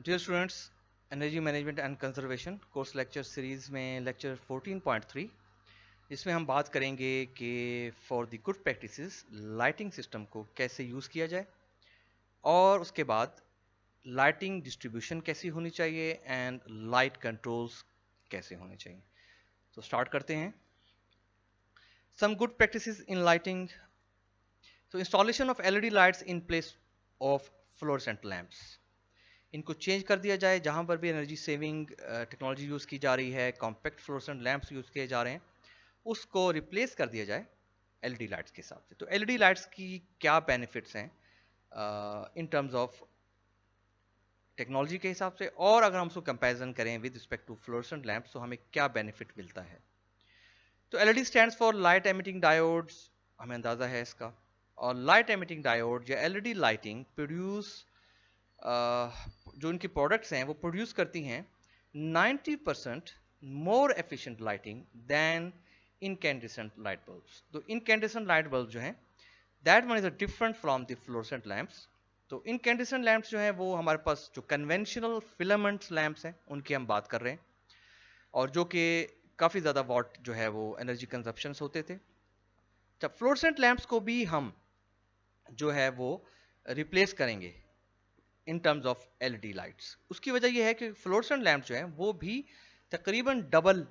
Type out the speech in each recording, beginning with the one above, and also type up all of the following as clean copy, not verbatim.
Dear students, energy management and conservation course lecture series में lecture 14.3, इसमें हम बात करेंगे कि for the good practices lighting system को कैसे यूज़ किया जाए और उसके बाद लाइटिंग डिस्ट्रीब्यूशन कैसी होनी चाहिए एंड लाइट कंट्रोल्स कैसे होने चाहिए। तो स्टार्ट करते हैं। Some good practices in lighting. तो installation of LED lights in place of fluorescent lamps, इनको चेंज कर दिया जाए। जहां पर भी एनर्जी सेविंग टेक्नोलॉजी यूज़ की जा रही है, कॉम्पैक्ट फ्लोरेसेंट लैंप्स यूज़ किए जा रहे हैं, उसको रिप्लेस कर दिया जाए एलईडी लाइट्स के हिसाब से। तो एलईडी लाइट्स की क्या बेनिफिट्स हैं इन टर्म्स ऑफ टेक्नोलॉजी के हिसाब से, और अगर हम उसको कंपैरिजन करें with respect to fluorescent lamps तो हमें क्या बेनिफिट मिलता है। तो LED stands for light emitting diodes, हमें अंदाजा है इसका। और लाइट एमिटिंग डायोड या एलईडी लाइटिंग प्रोड्यूस, जो इनकी प्रोडक्ट्स हैं वो प्रोड्यूस करती हैं 90% more efficient lighting than incandescent light bulbs. तो इनकैंडेसेंट लाइट बल्ब जो हैं that one is a different from the fluorescent lamps. तो इनकैंडेसेंट लैंप्स जो हैं वो हमारे पास जो कन्वेंशनल फिलामेंट्स लैंप्स हैं उनकी हम बात कर रहे हैं, और जो कि काफ़ी ज़्यादा वॉट जो है वो एनर्जी कंजप्शंस होते थे। जब फ्लोरेसेंट लैंप्स को भी हम जो है वो रिप्लेस करेंगे in terms of LED lights. उसकी वजह यह है कि फ्लोरेसेंट लैंप जो है वो भी तकरीबन डबल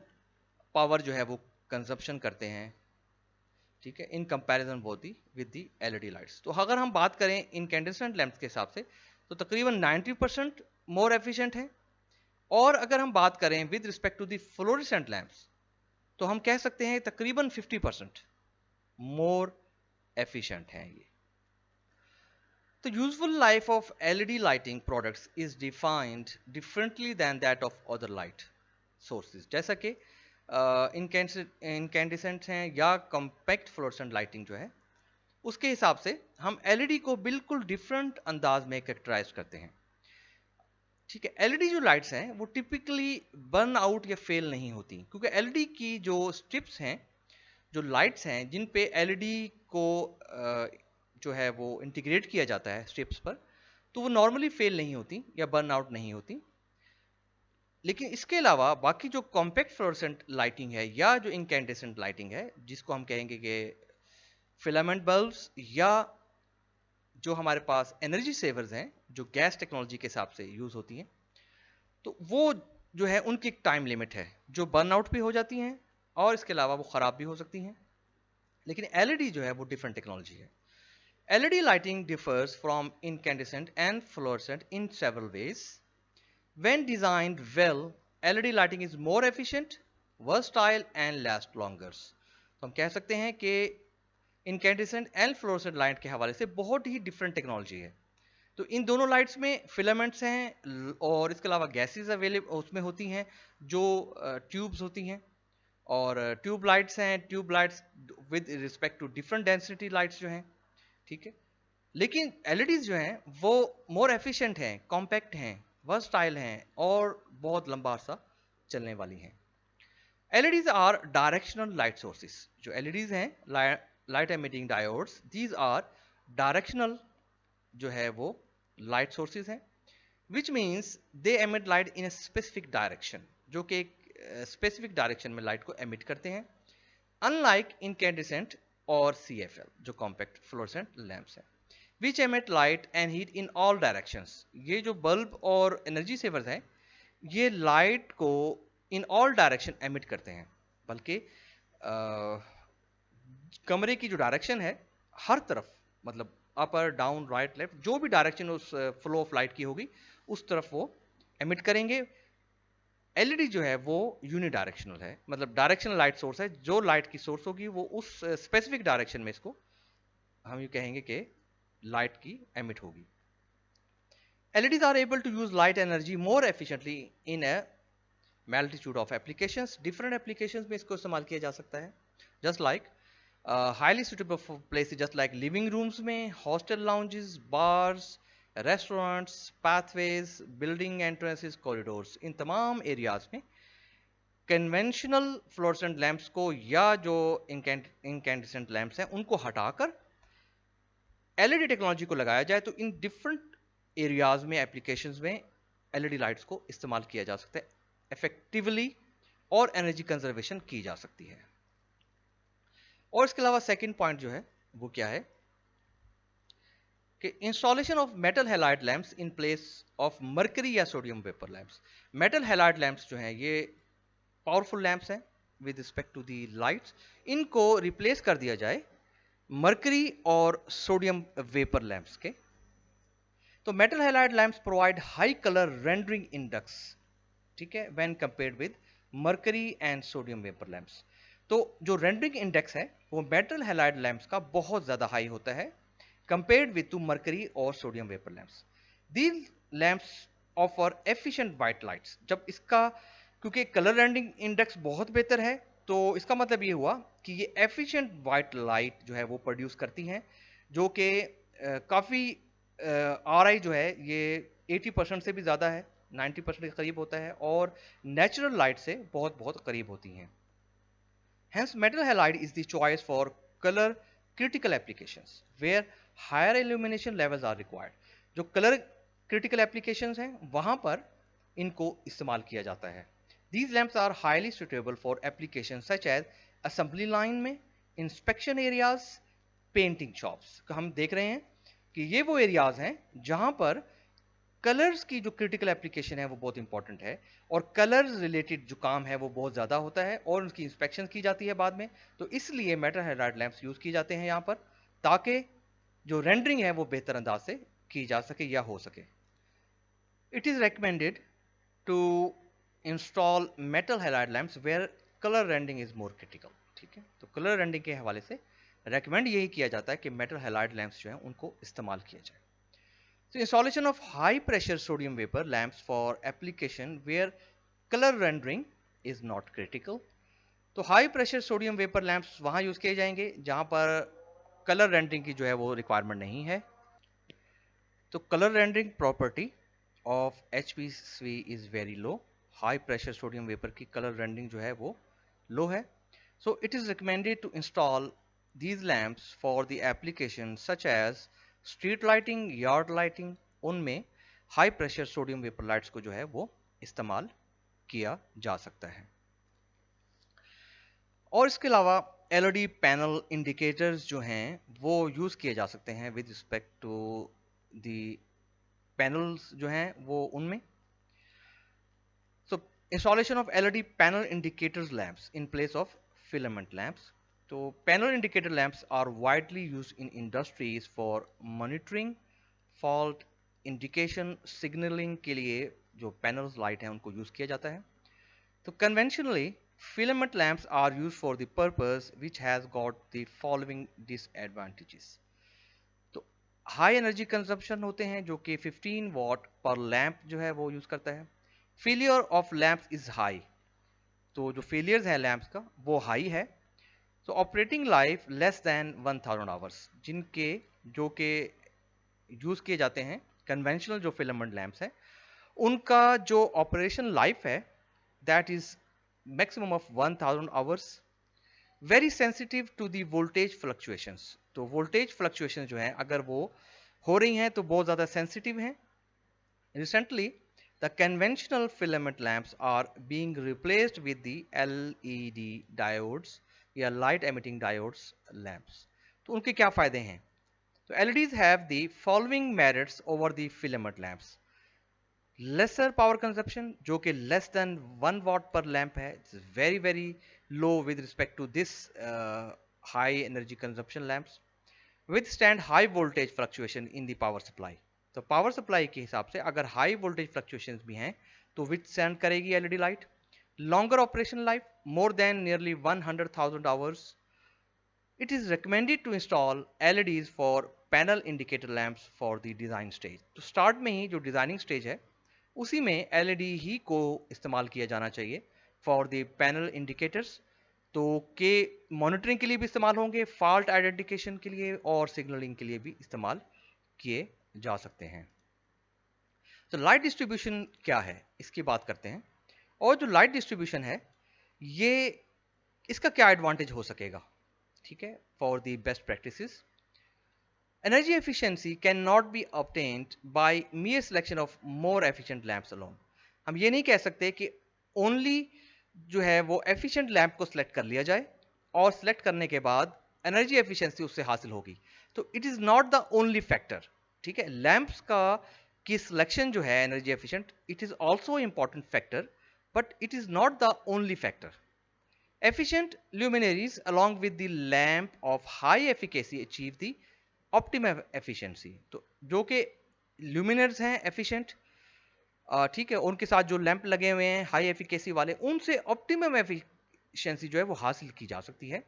पावर जो है वो कंजप्शन करते हैं, ठीक है, in comparison both with the LED lights. तो अगर हम बात करें इनकैंडेसेंट लैंप्स के हिसाब से तो तकरीबन 90% मोर एफिशिएंट है, और अगर हम बात करें with respect to the fluorescent lamps तो हम कह सकते हैं तकरीबन 50% मोर एफिशिएंट है ये। The useful life of LED lighting products is defined differently than that of other light sources. जैसा कि इनकैंडेसेंट हैं या कॉम्पैक्ट फ्लोरेसेंट लाइटिंग जो है उसके हिसाब से हम LED को बिल्कुल डिफरेंट अंदाज में कैरेक्टराइज करते हैं, ठीक है। LED जो लाइट्स हैं वो टिपिकली बर्न आउट या फेल नहीं होती, क्योंकि LED की जो स्ट्रिप्स हैं, जो लाइट्स हैं जिन पे एलईडी को जो है वो इंटीग्रेट किया जाता है स्ट्रिप्स पर, तो वो नॉर्मली फेल नहीं होती या बर्न आउट नहीं होती। लेकिन इसके अलावा बाकी जो कॉम्पैक्ट फ्लोरेसेंट लाइटिंग है या जो इनकैंडेसेंट लाइटिंग है, जिसको हम कहेंगे कि फिलामेंट बल्ब्स, या जो हमारे पास एनर्जी सेवर्स हैं जो गैस टेक्नोलॉजी के हिसाब से यूज होती हैं, तो वो जो है उनकी एक टाइम लिमिट है जो बर्न आउट भी हो जाती हैं और इसके अलावा वो ख़राब भी हो सकती हैं। लेकिन एलईडी जो है वो डिफरेंट टेक्नोलॉजी है। LED lighting differs from incandescent and fluorescent in several ways. When designed well, LED lighting is more efficient, versatile and lasts longer. तो हम कह सकते हैं कि incandescent and fluorescent लाइट के हवाले से बहुत ही डिफरेंट टेक्नोलॉजी है। तो इन दोनों लाइट्स में फिलामेंट्स हैं और इसके अलावा गैसेस अवेलेबल उसमें होती हैं जो ट्यूब्स होती हैं, और ट्यूब लाइट्स हैं, tube lights with respect to different density lights जो हैं, ठीक है। लेकिन एलईडीज जो हैं वो मोर एफिशिएंट हैं, कॉम्पैक्ट हैं, वर्सटाइल हैं और बहुत लंबा अरसा चलने वाली हैं। LEDs are directional light sources. जो एलईडीज हैं light emitting diodes, these are directional जो है वो लाइट सोर्सेज हैं, which means they emit light in a specific direction, जो कि एक स्पेसिफिक डायरेक्शन में लाइट को एमिट करते हैं, अनलाइक इनकैंडेसेंट और CFL जो कॉम्पैक्ट फ्लोरेसेंट लैंप्स हैं, which emit light and heat in all directions। ये जो बल्ब और एनर्जी सेवर्स हैं ये लाइट को इन ऑल डायरेक्शन एमिट करते हैं, बल्कि कमरे की जो डायरेक्शन है हर तरफ, मतलब अपर डाउन राइट लेफ्ट जो भी डायरेक्शन उस फ्लो ऑफ लाइट की होगी उस तरफ वो एमिट करेंगे। एलईडी जो है वो यूनिडायरेक्शनल है, मतलब डायरेक्शनल लाइट सोर्स है, जो लाइट की सोर्स होगी वो उस स्पेसिफिक डायरेक्शन में इसको हम ये कहेंगे कि लाइट की एमिट होगी। LEDs are able to use light energy more efficiently in a multitude of applications। different applications में इसको इस्तेमाल किया जा सकता है, just like highly suitable for places just like living rooms में, hostel lounges, bars, restaurants, pathways, building entrances, corridors, इन तमाम areas में कन्वेंशनल फ्लोरेसेंट लैंप्स को या जो इनकैंडेसेंट लैंप्स हैं उनको हटाकर एलईडी टेक्नोलॉजी को लगाया जाए, तो इन डिफरेंट एरियाज में, एप्लीकेशंस में एलईडी लाइट्स को इस्तेमाल किया जा सकता है इफेक्टिवली और एनर्जी कंजर्वेशन की जा सकती है। और इसके अलावा सेकंड पॉइंट जो है वो क्या है कि installation of metal halide lamps in place of mercury या sodium vapour lamps. Metal halide lamps जो हैं ये पावरफुल लैंप्स हैं with respect to the lights, इनको रिप्लेस कर दिया जाए मर्करी और सोडियम वेपर लैंप्स के। तो metal halide lamps provide high colour rendering index, ठीक है, when compared with mercury and sodium vapour lamps. तो जो रेंडरिंग इंडेक्स है वो मेटल हैलाइड लैंप्स का बहुत ज्यादा हाई होता है कंपेयर्ड विद टू मर्करी और sodium vapour lamps. These lamps offer efficient white lights. जब इसका क्योंकि कलर रेंडरिंग इंडेक्स बहुत बेहतर है तो इसका मतलब ये हुआ कि ये एफिशिएंट वाइट लाइट जो है वो प्रोड्यूस करती हैं, जो कि काफ़ी आरआई जो है ये 80% से भी ज़्यादा है, 90% के करीब होता है और नेचुरल लाइट से बहुत बहुत करीब होती हैं। Hence, metal halide is the choice for color critical applications where higher illumination levels are required. जो कलर क्रिटिकल एप्लीकेशंस हैं वहां पर इनको इस्तेमाल किया जाता है। These lamps are highly suitable for applications such as assembly line में, inspection areas, painting shops। हम देख रहे हैं कि ये वो एरियाज हैं जहां पर कलर्स की जो क्रिटिकल एप्लीकेशन है वो बहुत इंपॉर्टेंट है और कलर्स रिलेटेड जो काम है वो बहुत ज़्यादा होता है और उनकी इंस्पेक्शन की जाती है बाद में। तो इसलिए मेटल हैलाइड लैंप्स यूज़ किए जाते हैं यहाँ पर ताकि जो रेंडरिंग है वो बेहतर अंदाज से की जा सके या हो सके। It is recommended to install metal halide lamps where colour rendering is more critical. ठीक है, तो कलर रेंडरिंग के हवाले से रेकमेंड यही किया जाता है कि मेटल हैलाइड लैंप्स जो हैं उनको इस्तेमाल किया जाए। So installation of high pressure sodium vapor lamps for application where color rendering is not critical। तो high pressure sodium vapour lamps वहां यूज किए जाएंगे जहां पर कलर रेंडरिंग की जो है वो रिक्वायरमेंट नहीं है। तो colour rendering property of HPC is very low. High pressure sodium vapour की कलर रेंडरिंग जो है वो लो है। So it is recommended to install these lamps for the application such as street lighting, yard lighting, उनमें high pressure sodium vapour lights को जो है वो इस्तेमाल किया जा सकता है। और इसके अलावा एलईडी पैनल इंडिकेटर्स जो हैं वो यूज किए जा सकते हैं with respect to the panels जो हैं वो उनमें। So installation of LED panel indicators lamps in place of filament lamps. तो panel indicator lamps are widely used in industries for monitoring, fault indication, signalling के लिए जो पैनल्स लाइट हैं उनको यूज किया जाता है। तो conventionally filament lamps are use for the purpose which has got the following disadvantages. तो हाई एनर्जी कंजप्शन होते हैं जो कि 15 वॉट पर लैंप जो है वो यूज करता है। Failure of lamps is high, तो जो फेलियर्स है लैंप्स का वो हाई है। सो operating life less than 1000 hours, जिनके जो कि यूज किए जाते हैं कन्वेंशनल जो फिलामेंट लैंप्स हैं उनका जो ऑपरेशन लाइफ है that is maximum of 1000 hours. Very sensitive to the voltage fluctuations, तो वोल्टेज फ्लक्चुएशन जो है अगर वो हो रही हैं तो बहुत ज़्यादा सेंसिटिव हैं। Recently the conventional filament lamps are being replaced with the LED diodes या लाइट एमिटिंग डायोड्स लैंप्स। तो उनके क्या फ़ायदे हैं? तो LEDs have the following merits over the filament lamps. Lesser power consumption जो कि less than 1 watt per lamp है, it's very very low with respect to this high energy consumption lamps. Withstand high voltage fluctuation in the power supply. तो power supply के हिसाब से अगर high voltage fluctuations भी हैं तो withstand करेगी LED light. Longer operation life, more than nearly 100,000 hours. It is recommended to install LEDs for panel indicator lamps for the design stage। तो स्टार्ट में ही जो डिजाइनिंग स्टेज है उसी में LED ही को इस्तेमाल किया जाना चाहिए फॉर द पैनल इंडिकेटर्स। तो के मॉनिटरिंग के लिए भी इस्तेमाल होंगे, फॉल्ट आइडेंटिफिकेशन के लिए और सिग्नलिंग के लिए भी इस्तेमाल किए जा सकते हैं। तो लाइट डिस्ट्रीब्यूशन क्या है इसकी बात करते हैं। और जो लाइट डिस्ट्रीब्यूशन है ये इसका क्या एडवांटेज हो सकेगा, ठीक है, for the best practices. Energy efficiency can not be obtained by mere selection of more efficient lamps alone. हम ये नहीं कह सकते कि ओनली जो है वो एफिशिएंट लैंप को सिलेक्ट कर लिया जाए और सिलेक्ट करने के बाद एनर्जी एफिशिएंसी उससे हासिल होगी. तो it is not the only factor. ठीक है, लैंप्स का की सिलेक्शन जो है energy efficient, it is also important factor, but it is not the only factor. Efficient luminaries along with the lamp of high efficacy achieve the optimum efficiency. तो जो कि luminaires हैं efficient, ठीक है, उनके साथ जो लैंप लगे हुए हैं हाई एफिकेसी वाले, उनसे ऑप्टिमम एफिशिएंसी जो है वो हासिल की जा सकती है.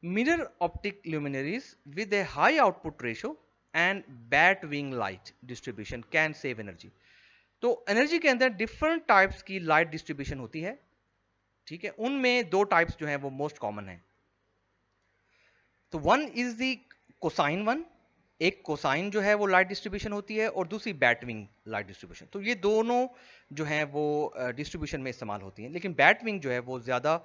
Mirror optic luminaries with A high output ratio and bat wing light distribution can save energy. तो एनर्जी के अंदर डिफरेंट टाइप्स की लाइट डिस्ट्रीब्यूशन होती है. ठीक है, उनमें दो टाइप्स जो हैं वो मोस्ट कॉमन है. तो one is the cosine one. एक कोसाइन जो है वो लाइट डिस्ट्रीब्यूशन होती है और दूसरी बैटविंग लाइट डिस्ट्रीब्यूशन. तो ये दोनों जो हैं वो डिस्ट्रीब्यूशन में इस्तेमाल होती हैं, लेकिन बैटविंग जो है वो ज़्यादा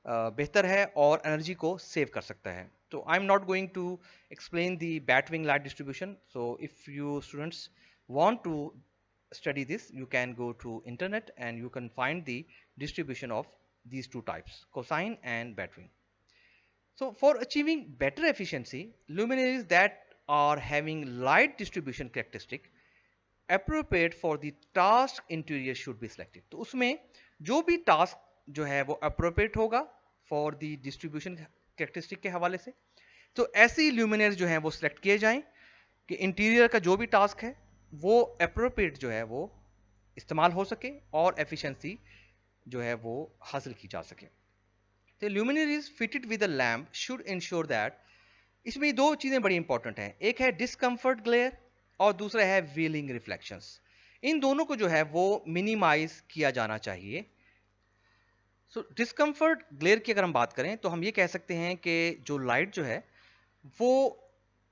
बेहतर है और एनर्जी को सेव कर सकता है. तो I am not going to explain the batwing light distribution. So if you students want to study this, you can go to internet and you can find the distribution of these two types, cosine and batwing. So for achieving better efficiency, luminaries that are having light distribution characteristic appropriate for the task interior should be selected. तो उसमें जो भी task जो है वो appropriate होगा for the distribution characteristic के हवाले से, तो ऐसी luminaires जो हैं वो select किए जाएं कि इंटीरियर का जो भी टास्क है वो अप्रोप्रिएट जो है वो इस्तेमाल हो सके और एफिशिएंसी जो है वो हासिल की जा सके. तो luminaries fitted with a lamp should ensure that, इसमें दो चीज़ें बड़ी इंपॉर्टेंट हैं. एक है डिस्कम्फर्ट ग्लेयर और दूसरा है व्हीलिंग रिफ्लेक्शंस. इन दोनों को जो है वो मिनिमाइज किया जाना चाहिए. सो डिस्कम्फर्ट ग्लेयर की अगर हम बात करें तो हम ये कह सकते हैं कि जो लाइट जो है वो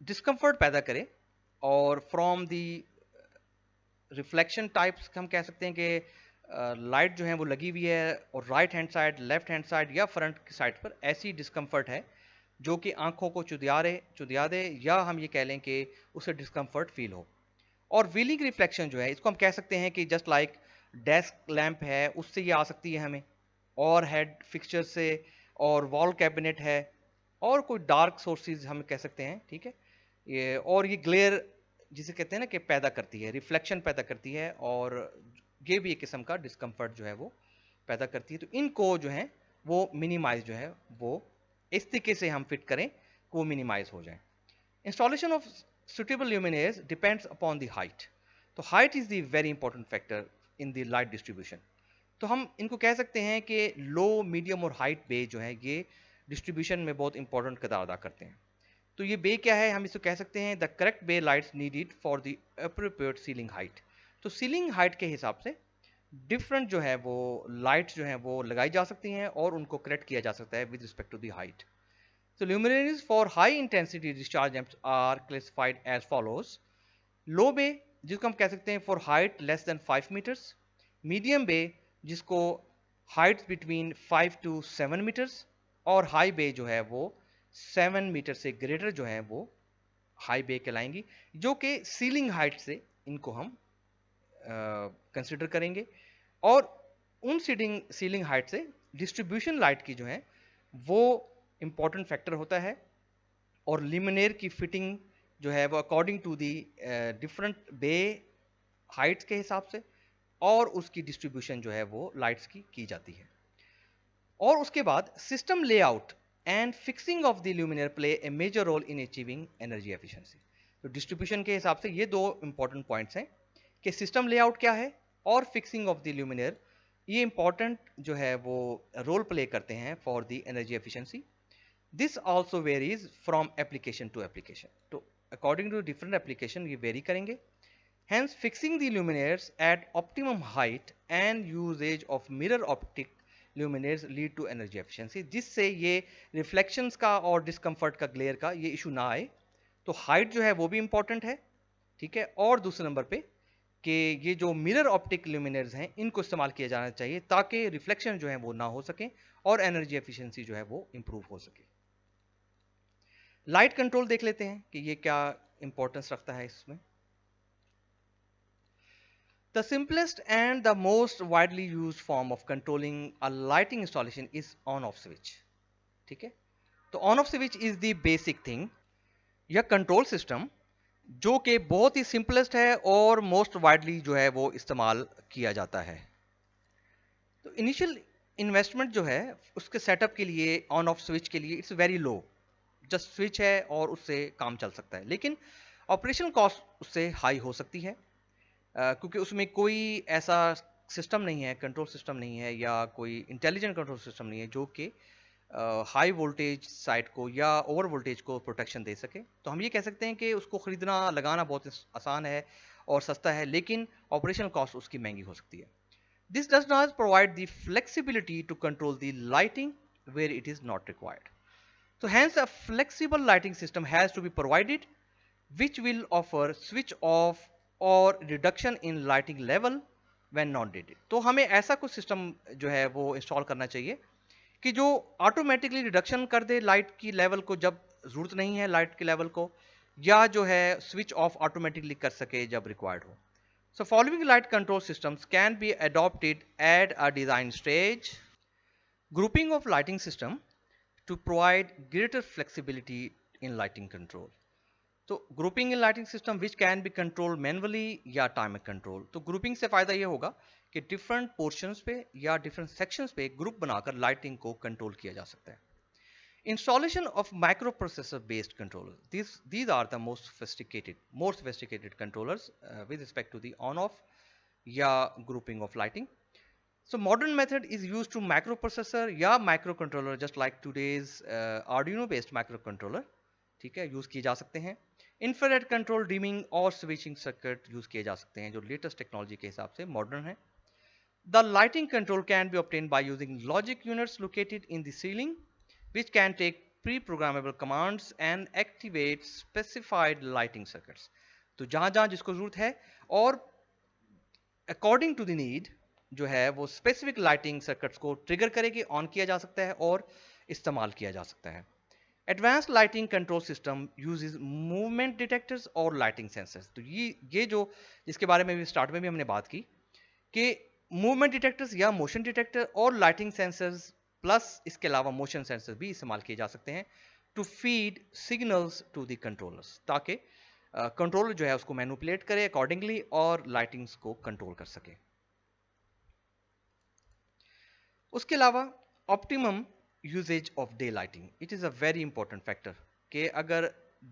डिस्कम्फर्ट पैदा करे और फ्रॉम दी रिफ्लेक्शन टाइप्स हम कह सकते हैं कि लाइट जो है वो लगी हुई है और right hand side, left hand side या फ्रंट की साइड पर ऐसी डिस्कम्फर्ट है जो कि आंखों को चुदिया दे, या हम ये कह लें कि उसे डिस्कम्फर्ट फील हो. और व्हीलिंग रिफ्लेक्शन जो है इसको हम कह सकते हैं कि जस्ट लाइक डेस्क लैंप है उससे ये आ सकती है हमें, और हेड फिक्सचर से, और वॉल कैबिनेट है, और कोई डार्क सोर्सेज हम कह सकते हैं. ठीक है, ये और ये ग्लेयर जिसे कहते हैं ना कि पैदा करती है, रिफ्लेक्शन पैदा करती है, और ये भी एक किस्म का डिस्कम्फर्ट जो है वो पैदा करती है. तो इनको जो है वो मिनिमाइज जो है वो इस तरीके से हम फिट करें कि वो मिनिमाइज हो जाए. Installation of suitable luminaires depends upon the height. तो height is the very important factor in the light distribution. तो हम इनको कह सकते हैं कि लो, मीडियम और हाइट बे जो है ये डिस्ट्रीब्यूशन में बहुत इंपॉर्टेंट किरदार अदा करते हैं. तो ये बे क्या है, हम इसको कह सकते हैं the correct bay lights needed for the appropriate ceiling height. तो सीलिंग हाइट के हिसाब से डिफरेंट जो है वो लाइट्स जो है वो लगाई जा सकती हैं और उनको करेक्ट किया जा सकता है with respect to the height. So luminaries for high intensity discharge lamps are classified as follows. Low bay जिसको हम कह सकते हैं for height less than 5 meters. Medium bay जिसको height between 5 to 7 meters. और high bay जो है वो 7 मीटर से ग्रेटर जो है वो high bay कहलाएंगी, जो कि सीलिंग हाइट से इनको हम कंसिडर करेंगे. और उन सीलिंग हाइट से डिस्ट्रीब्यूशन लाइट की जो है वो इंपॉर्टेंट फैक्टर होता है, और लिमिनेर की फिटिंग जो है वो according to the different bay heights के हिसाब से और उसकी डिस्ट्रीब्यूशन जो है वो लाइट्स की जाती है. और उसके बाद system layout and fixing of the luminaire play a major role in achieving energy efficiency. तो डिस्ट्रीब्यूशन के हिसाब से ये दो इंपॉर्टेंट पॉइंट्स हैं कि सिस्टम लेआउट क्या है और फिक्सिंग ऑफ द ल्यूमिनेयर, ये इंपॉर्टेंट जो है वो रोल प्ले करते हैं for the energy efficiency. This also varies from application to application. तो according to different application ये vary करेंगे. Hence fixing the luminaires at optimum height and usage of mirror optic luminaires lead to energy efficiency, जिससे ये reflections का और discomfort का glare का ये issue ना आए. तो height जो है वो भी important है. ठीक है, और दूसरे नंबर पे कि ये जो मिरर ऑप्टिक ल्यूमिनेयर्स हैं इनको इस्तेमाल किया जाना चाहिए ताकि रिफ्लेक्शन जो है वो ना हो सके और एनर्जी एफिशिएंसी जो है वो इंप्रूव हो सके. लाइट कंट्रोल देख लेते हैं कि ये क्या इंपॉर्टेंस रखता है इसमें। The simplest and the most widely used form of controlling a lighting installation is on off switch. ठीक है, तो on off switch is the basic thing या कंट्रोल सिस्टम जो कि बहुत ही सिंपलेस्ट है और मोस्ट वाइडली जो है वो इस्तेमाल किया जाता है। तो इनिशियल इन्वेस्टमेंट जो है उसके सेटअप के लिए ऑन ऑफ स्विच के लिए it's very low, just switch है और उससे काम चल सकता है, लेकिन ऑपरेशनल कॉस्ट उससे हाई हो सकती है क्योंकि उसमें कोई ऐसा सिस्टम नहीं है, कंट्रोल सिस्टम नहीं है या कोई इंटेलिजेंट कंट्रोल सिस्टम नहीं है जो कि हाई वोल्टेज साइट को या ओवर वोल्टेज को प्रोटेक्शन दे सके। तो हम ये कह सकते हैं कि उसको खरीदना लगाना बहुत आसान है और सस्ता है, लेकिन ऑपरेशनल कॉस्ट उसकी महंगी हो सकती है। This does not provide the flexibility to control the lighting where it is not required. So hence a flexible lighting system has to be provided which will offer switch off or reduction in lighting level when not needed। तो हमें ऐसा कुछ system जो है वो install करना चाहिए कि जो ऑटोमेटिकली रिडक्शन कर दे लाइट की लेवल को जब जरूरत नहीं है लाइट के लेवल को, या जो है स्विच ऑफ ऑटोमेटिकली कर सके जब रिक्वायर्ड हो। So following light control systems can be adopted at a design stage. Grouping of lighting system to provide greater flexibility in lighting control। तो grouping in lighting system which can be control manually या timer control. तो grouping से फायदा ये होगा कि different portions पे या डिफरेंट सेक्शंस पे ग्रुप बनाकर लाइटिंग को कंट्रोल किया जा सकता है। Installation of micro processor based controller, these are the most sophisticated controllers with respect to the on off या grouping of lighting. So modern method is used to microprocessor या microcontroller just like today's Arduino based microcontroller, ठीक है, use किए जा सकते हैं। Infrared control dimming और switching circuit use किए जा सकते हैं जो लेटेस्ट टेक्नोलॉजी के हिसाब से मॉडर्न है। The lighting control can be obtain by using logic units located in the ceiling which can take pre-programmable commands and activate specified lighting circuits। तो जहां जहां जिसको जरूरत है और अकॉर्डिंग टू द नीड जो है वो स्पेसिफिक लाइटिंग सर्किट्स को ट्रिगर करेगी, ऑन किया जा सकता है और इस्तेमाल किया जा सकता है। Advanced lighting control system uses movement detectors और लाइटिंग सेंसर्स। तो ये जो जिसके बारे में भी स्टार्ट में भी हमने बात की कि मूवमेंट डिटेक्टर्स या मोशन डिटेक्टर और लाइटिंग सेंसर्स प्लस इसके अलावा मोशन सेंसर भी इस्तेमाल किए जा सकते हैं to feed signals to the controllers, ताकि कंट्रोलर जो है उसको मैनिपुलेट करे अकॉर्डिंगली और लाइटिंग्स को कंट्रोल कर सके। उसके अलावा optimum usage of day lighting, it is a very important factor कि अगर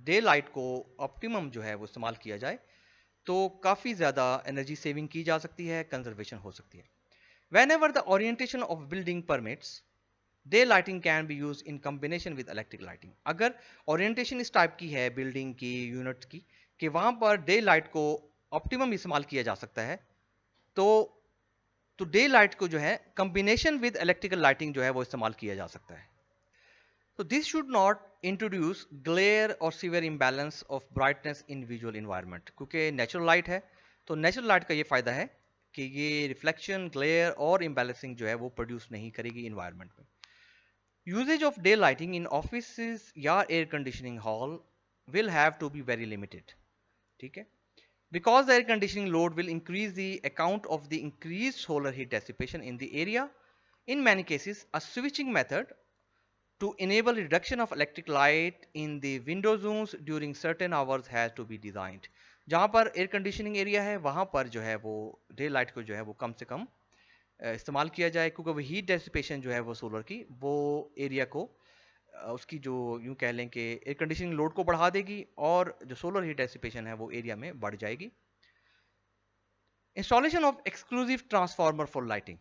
डे लाइट को ऑप्टिमम जो है वो इस्तेमाल किया जाए तो काफ़ी ज़्यादा एनर्जी सेविंग की जा सकती है, कंजर्वेशन हो सकती है। When ever the orientation of building permits day lighting can be use in combination with electric lighting. अगर ओरिएंटेशन इस टाइप की है बिल्डिंग की, यूनिट की, कि वहाँ पर डे लाइट को ऑप्टिमम इस्तेमाल किया जा सकता है, तो डे लाइट को जो है कॉम्बिनेशन विद इलेक्ट्रिकल लाइटिंग जो है वो इस्तेमाल किया जा सकता है। तो this should not introduce glare और severe imbalance of brightness in visual environment, क्योंकि नेचुरल लाइट है तो नेचुरल लाइट का ये फायदा है कि ये रिफ्लेक्शन, ग्लेयर और इम्बैलेंसिंग जो है वो प्रोड्यूस नहीं करेगी इन्वायरमेंट में। Usages of day lighting in office या air conditioning hall will have to be very limited, ठीक है, because the air conditioning load will increase the account of the increased solar heat dissipation in the area. In many cases, a switching method to enable reduction of electric light in the window zones during certain hours has to be designed। जहाँ पर air conditioning area है वहाँ पर जो है वो day light को जो है वो कम से कम इस्तेमाल किया जाए, क्योंकि वो हीट डेसिपेशन जो है वो सोलर की वो एरिया को उसकी जो यूं कह लें कि एयर कंडीशनिंग लोड को बढ़ा देगी और जो सोलर हीट डेसिपेशन है वो एरिया में बढ़ जाएगी। Installation of exclusive transformer for lighting.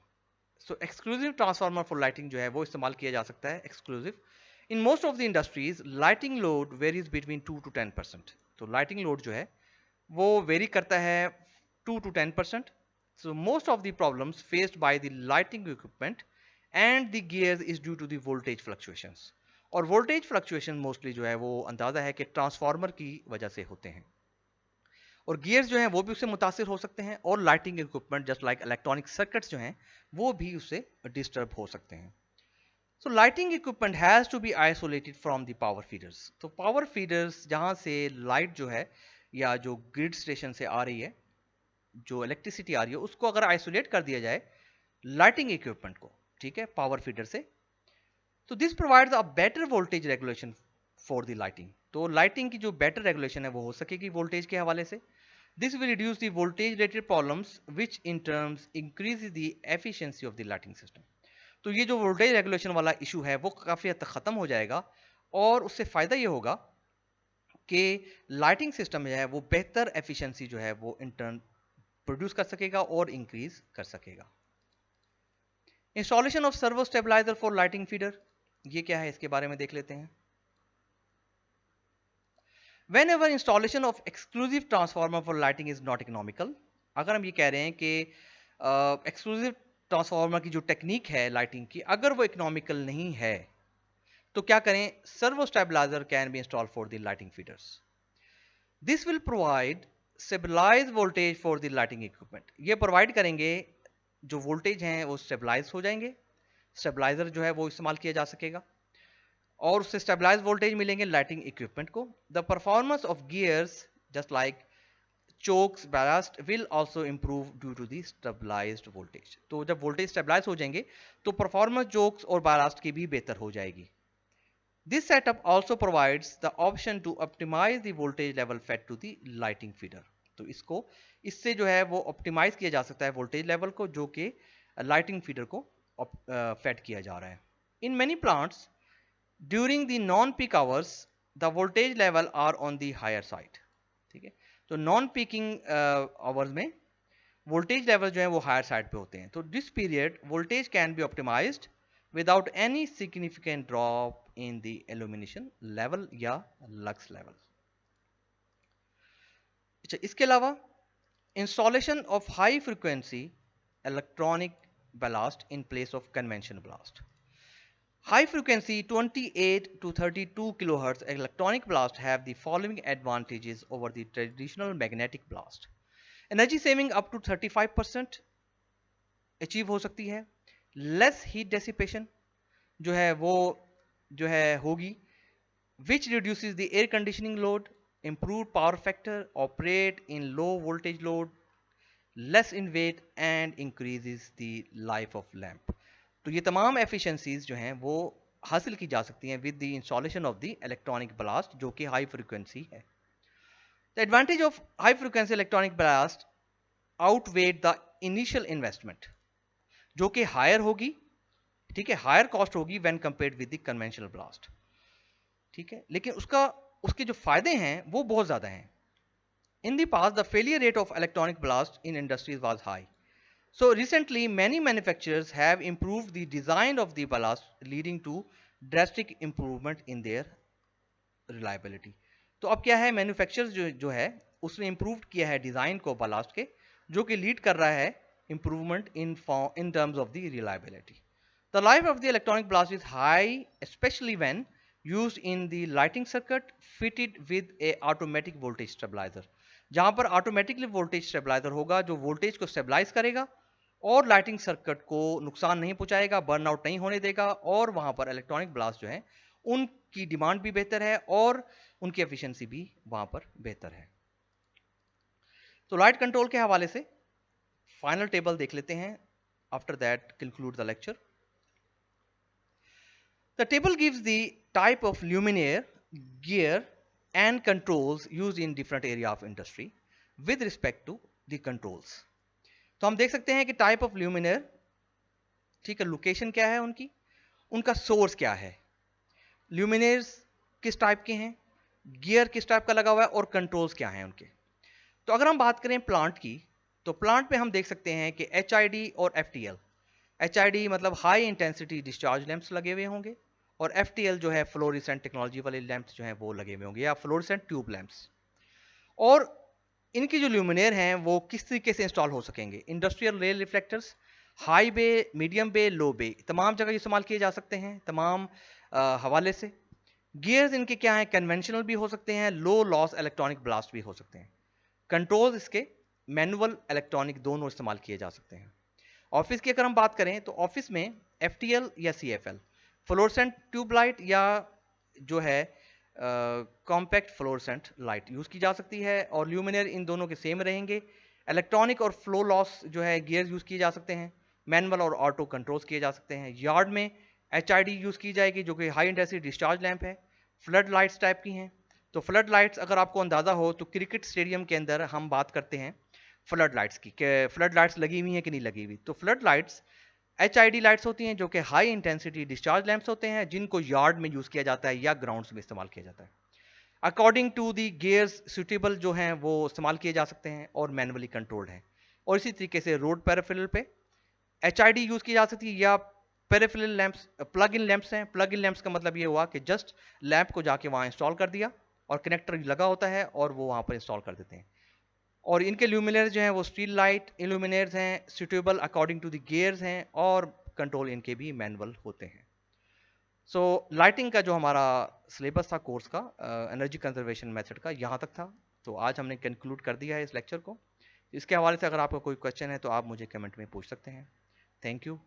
So exclusive transformer for lighting जो है वो इस्तेमाल किया जा सकता है exclusive. In most of the industries lighting load varies between 2 to 10%। तो लाइटिंग लोड जो है वो वेरी करता है 2 to 10%। So most of the problems faced by the lighting equipment and the gears is due to the voltage fluctuations। और voltage fluctuation mostly जो है वो अंदाजा है कि ट्रांसफार्मर की वजह से होते हैं, और गियर्स जो हैं वो भी उससे मुतासिर हो सकते हैं, और lighting equipment just like electronic circuits जो हैं वो भी उससे डिस्टर्ब हो सकते हैं। So lighting equipment has to be isolated from the power feeders. तो पावर फीडर्स जहाँ से लाइट जो है या जो ग्रिड स्टेशन से आ रही है, जो इलेक्ट्रिसिटी आ रही है, उसको अगर आइसोलेट कर दिया जाए लाइटिंग इक्विपमेंट को, ठीक है, पावर फीडर से, तो this provides a better voltage regulation for the lighting. तो लाइटिंग की जो बेटर रेगुलेशन है वो हो सकेगी वोल्टेज के हवाले से। This will reduce the voltage related problems which in terms increase the efficiency of the lighting system. तो ये जो वोल्टेज रेगुलेशन वाला इशू है वो काफी हद तक खत्म हो जाएगा और उससे फायदा ये होगा कि लाइटिंग सिस्टम जो है वो बेहतर एफिशिएंसी जो है वो इन टर्न प्रोड्यूस कर सकेगा और इंक्रीज कर सकेगा। Installation of servo stabiliser for lighting feeder, ये क्या है इसके बारे में देख लेते हैं। Whenever installation of exclusive transformer for lighting is not economical, अगर हम ये कह रहे हैं कि एक्सक्लूसिव ट्रांसफार्मर की जो टेक्निक है लाइटिंग की अगर वो इकोनॉमिकल नहीं है तो क्या करें, servo stabiliser can be install for the lighting feeders. This will provide stabilise voltage for the lighting equipment. ये प्रोवाइड करेंगे जो वोल्टेज हैं वो स्टेबलाइज हो जाएंगे, स्टेबलाइजर जो है वो इस्तेमाल किया जा सकेगा और उससे स्टेबलाइज वोल्टेज मिलेंगे लाइटिंग इक्विपमेंट को। The performance of gears just like chokes ballast will also improve due to the stabilised voltage. तो जब वोल्टेज स्टेबलाइज हो जाएंगे तो परफॉर्मेंस चोक्स और बैलास्ट की भी बेहतर हो जाएगी। This setup also provides the option to optimise the voltage level fed to the lighting feeder. तो इससे जो है वो ऑप्टिमाइज किया जा सकता है वोल्टेज लेवल को जो कि लाइटिंग फीडर को फेड किया जा रहा है। In many plants during the non peak hours the voltage level are on the higher side. ठीक है, तो नॉन पीकिंग आवर्स में वोल्टेज लेवल जो है वो हायर साइड पे होते हैं। तो this period voltage can be optimised without any significant drop in the illumination level या लक्स लेवल। अच्छा, इसके अलावा installation of high frequency electronic ballast in place of convention ballast. High frequency 28 to 32 kHz electronic blast have the following advantages over the traditional magnetic blast. Energy saving up to 35% achieve हो सकती है। Less heat dissipation जो है वो जो है होगी, which reduces the air conditioning load, improved power factor, operate in low voltage load, less in weight and increases the life of lamp। तो ये तमाम एफिशिएंसीज जो हैं वो हासिल की जा सकती हैं with the installation of the electronic ballast जो कि हाई फ्रीक्वेंसी है। The advantage of high frequency electronic ballast outweigh the initial investment जो कि हायर होगी, ठीक है, हायर कॉस्ट होगी when compared with the conventional ballast. ठीक है, लेकिन उसके जो फायदे हैं वो बहुत ज्यादा हैं। In the past the failure rate of electronic ballast in industries was high. So recently, many manufacturers have improved the design of the ballast, leading to drastic improvement in their reliability. तो अब क्या है, manufacturers जो है उसने improve किया है design को बलास्ट के, जो कि लीड कर रहा है improvement in terms of the reliability. The life of the electronic blast is high specially when used in the lighting circuit fitted with a automatic voltage stabilizer, जहां पर ऑटोमेटिकली वोल्टेज स्टेबलाइजर होगा जो voltage को stabilise करेगा और lighting circuit को नुकसान नहीं पहुंचाएगा, बर्नआउट नहीं होने देगा और वहां पर इलेक्ट्रॉनिक ब्लास्ट जो है उनकी डिमांड भी बेहतर है और उनकी एफिशिएंसी भी वहां पर बेहतर है। तो लाइट कंट्रोल के हवाले से फाइनल टेबल देख लेते हैं, after that conclude the lecture. The table gives the type of luminaire, gear and controls used in different area of industry with respect to the controls। तो हम देख सकते हैं कि टाइप ऑफ ल्यूमिनेयर, ठीक है, लोकेशन क्या है उनकी, उनका सोर्स क्या है, ल्यूमिनेयर्स किस टाइप के हैं, गियर किस टाइप का लगा हुआ है और कंट्रोल्स क्या हैं उनके। तो अगर हम बात करें प्लांट की तो प्लांट पे हम देख सकते हैं कि HID और FTL। HID मतलब हाई इंटेंसिटी डिस्चार्ज लैंप्स लगे हुए होंगे और FTL जो है फ्लोरेसेंट टेक्नोलॉजी वाले लैंप्स जो हैं वो लगे हुए होंगे या फ्लोरेसेंट ट्यूब लैंप्स। और इनकी जो ल्यूमिनेयर हैं वो किस तरीके से इंस्टॉल हो सकेंगे, इंडस्ट्रियल रेल रिफ्लेक्टर्स, हाई बे, मीडियम बे, लो बे, तमाम जगह इस्तेमाल किए जा सकते हैं तमाम हवाले से। गियर्स इनके क्या हैं, कन्वेंशनल भी हो सकते हैं, लो लॉस इलेक्ट्रॉनिक ब्लास्ट भी हो सकते हैं। कंट्रोल्स इसके मैनुअल इलेक्ट्रॉनिक दोनों इस्तेमाल किए जा सकते हैं। ऑफिस की अगर हम बात करें तो ऑफिस में FTL या CFL फ्लोरेसेंट ट्यूबलाइट या जो है कॉम्पैक्ट फ्लोरेसेंट लाइट यूज़ की जा सकती है, और ल्यूमिनर इन दोनों के सेम रहेंगे। इलेक्ट्रॉनिक और फ्लो लॉस जो है गियर यूज़ किए जा सकते हैं। मैनुअल और ऑटो कंट्रोल्स किए जा सकते हैं। यार्ड में HID यूज़ की जाएगी जो कि हाई इंटेंसिटी डिस्चार्ज लैंप है। फ्लड लाइट्स टाइप की हैं। तो फ्लड लाइट्स अगर आपको अंदाज़ा हो तो क्रिकेट स्टेडियम के अंदर हम बात करते हैं फ्लड लाइट्स की, फ्लड लाइट्स लगी हुई हैं कि नहीं लगी हुई। तो फ्लड लाइट्स HID लाइट्स होती हैं जो कि हाई इंटेंसिटी डिस्चार्ज लैंप्स होते हैं, जिनको यार्ड में यूज़ किया जाता है या ग्राउंड्स में इस्तेमाल किया जाता है। According to the gears suitable जो हैं वो इस्तेमाल किए जा सकते हैं और मैनुअली कंट्रोल्ड हैं। और इसी तरीके से रोड पैराफिरल पे HID यूज़ की जा सकती है, या peripheral lamps plug in lamps हैं। प्लग इन लैंप्स का मतलब ये हुआ कि जस्ट लैंप को जाके वहाँ इंस्टॉल कर दिया और कनेक्टर लगा होता है और वो वहाँ पर इंस्टॉल कर देते हैं। और इनके ल्यूमिनर्स जो हैं वो स्टील लाइट इल्यूमिनेटर्स हैं, suitable according to the gears हैं, और कंट्रोल इनके भी मैनुअल होते हैं। सो लाइटिंग का जो हमारा सिलेबस था कोर्स का एनर्जी कंजर्वेशन मेथड का, यहाँ तक था। तो आज हमने कंक्लूड कर दिया है इस लेक्चर को। इसके हवाले से अगर आपका कोई क्वेश्चन है तो आप मुझे कमेंट में पूछ सकते हैं। Thank you.